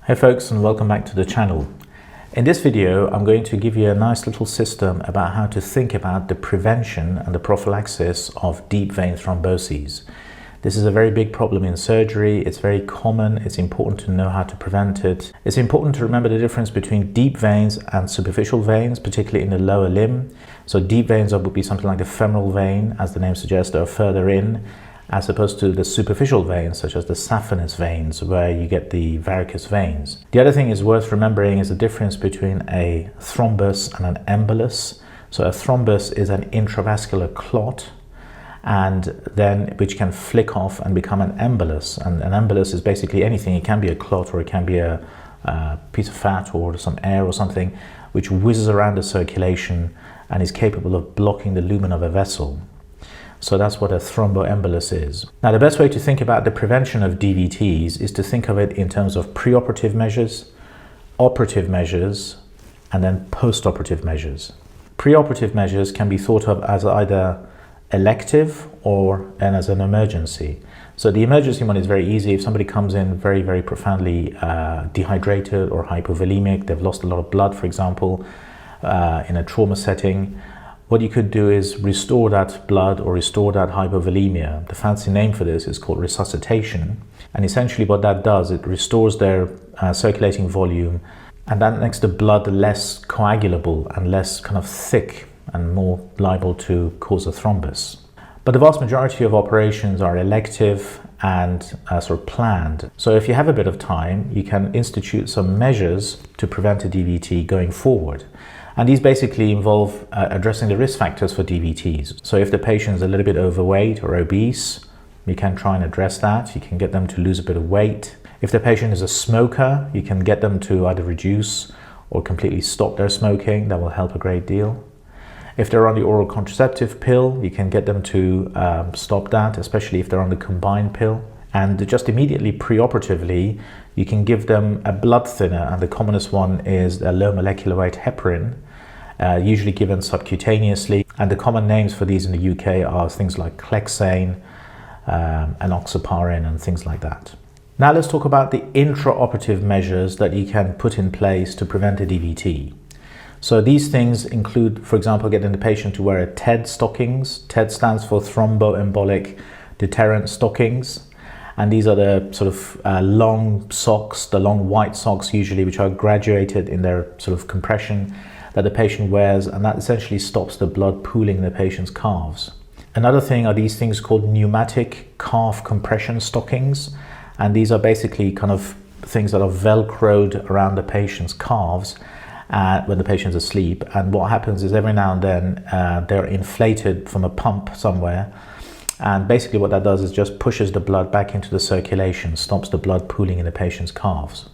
Hey folks, and welcome back to the channel. In this video, I'm going to give you a nice little system about how to think about the prevention and the prophylaxis of deep vein thromboses. This is a very big problem in surgery. It's very common. It's important to know how to prevent it. It's important to remember the difference between deep veins and superficial veins, particularly in the lower limb. So deep veins would be something like the femoral vein, as the name suggests, they are further in, as opposed to the superficial veins, such as the saphenous veins, where you get the varicose veins. The other thing is worth remembering is the difference between a thrombus and an embolus. So a thrombus is an intravascular clot, and then which can flick off and become an embolus. And an embolus is basically anything. It can be a clot, or it can be a piece of fat or some air or something, which whizzes around the circulation and is capable of blocking the lumen of a vessel. So that's what a thromboembolus is. Now, the best way to think about the prevention of DVTs is to think of it in terms of preoperative measures, operative measures, and then post-operative measures. Preoperative measures can be thought of as either elective and as an emergency. So the emergency one is very easy. If somebody comes in very, very profoundly dehydrated or hypovolemic, they've lost a lot of blood, for example, in a trauma setting, what you could do is restore that blood or restore that hypovolemia. The fancy name for this is called resuscitation. And essentially what that does, it restores their circulating volume, and that makes the blood less coagulable and less kind of thick and more liable to cause a thrombus. But the vast majority of operations are elective and sort of planned. So if you have a bit of time, you can institute some measures to prevent a DVT going forward. And these basically involve addressing the risk factors for DVTs. So if the patient is a little bit overweight or obese, you can try and address that. You can get them to lose a bit of weight. If the patient is a smoker, you can get them to either reduce or completely stop their smoking. That will help a great deal. If they're on the oral contraceptive pill, you can get them to stop that, especially if they're on the combined pill. And just immediately preoperatively, you can give them a blood thinner, and the commonest one is a low molecular weight heparin, usually given subcutaneously. And the common names for these in the UK are things like Clexane, enoxaparin, and things like that. Now let's talk about the intraoperative measures that you can put in place to prevent a DVT. So these things include, for example, getting the patient to wear a TED stockings. TED stands for thromboembolic deterrent stockings. And these are the sort of long socks, the long white socks usually, which are graduated in their sort of compression that the patient wears, and that essentially stops the blood pooling in the patient's calves. Another thing are these things called pneumatic calf compression stockings, and these are basically kind of things that are velcroed around the patient's calves when the patient's asleep. And what happens is every now and then they're inflated from a pump somewhere. And basically what that does is just pushes the blood back into the circulation, stops the blood pooling in the patient's calves.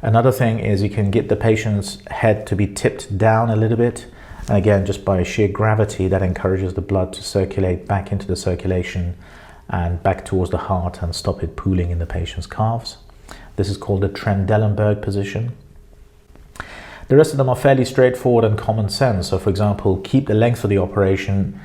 Another thing is you can get the patient's head to be tipped down a little bit. And again, just by sheer gravity, that encourages the blood to circulate back into the circulation and back towards the heart and stop it pooling in the patient's calves. This is called the Trendelenburg position. The rest of them are fairly straightforward and common sense. So for example, keep the length of the operation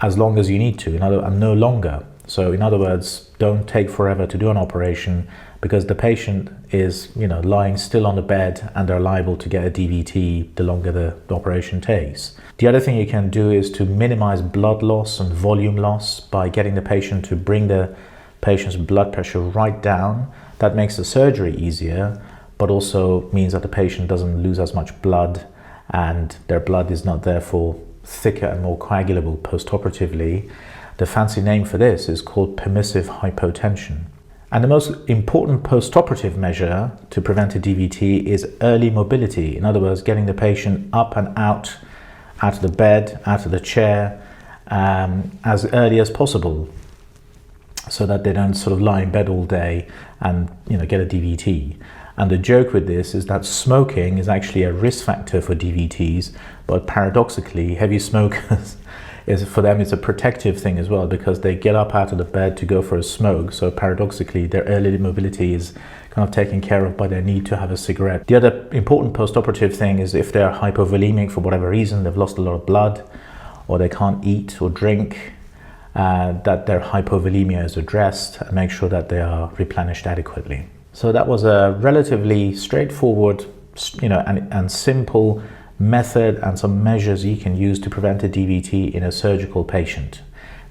as long as you need to, and no longer. So in other words, don't take forever to do an operation, because the patient is lying still on the bed and they're liable to get a DVT the longer the operation takes. The other thing you can do is to minimize blood loss and volume loss by getting the patient to bring the patient's blood pressure right down. That makes the surgery easier, but also means that the patient doesn't lose as much blood, and their blood is not therefore thicker and more coagulable post-operatively. The fancy name for this is called permissive hypotension. And the most important post-operative measure to prevent a DVT is early mobility. In other words, getting the patient up and out of the bed, out of the chair, as early as possible, so that they don't sort of lie in bed all day and get a DVT. And the joke with this is that smoking is actually a risk factor for DVTs, but paradoxically, heavy smokers, for them it's a protective thing as well, because they get up out of the bed to go for a smoke. So paradoxically, their early mobility is kind of taken care of by their need to have a cigarette. The other important post-operative thing is if they're hypovolemic for whatever reason, they've lost a lot of blood, or they can't eat or drink, that their hypovolemia is addressed, and make sure that they are replenished adequately. So that was a relatively straightforward, and simple method and some measures you can use to prevent a DVT in a surgical patient.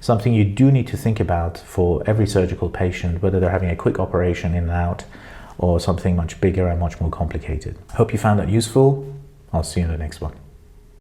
Something you do need to think about for every surgical patient, whether they're having a quick operation in and out or something much bigger and much more complicated. Hope you found that useful. I'll see you in the next one.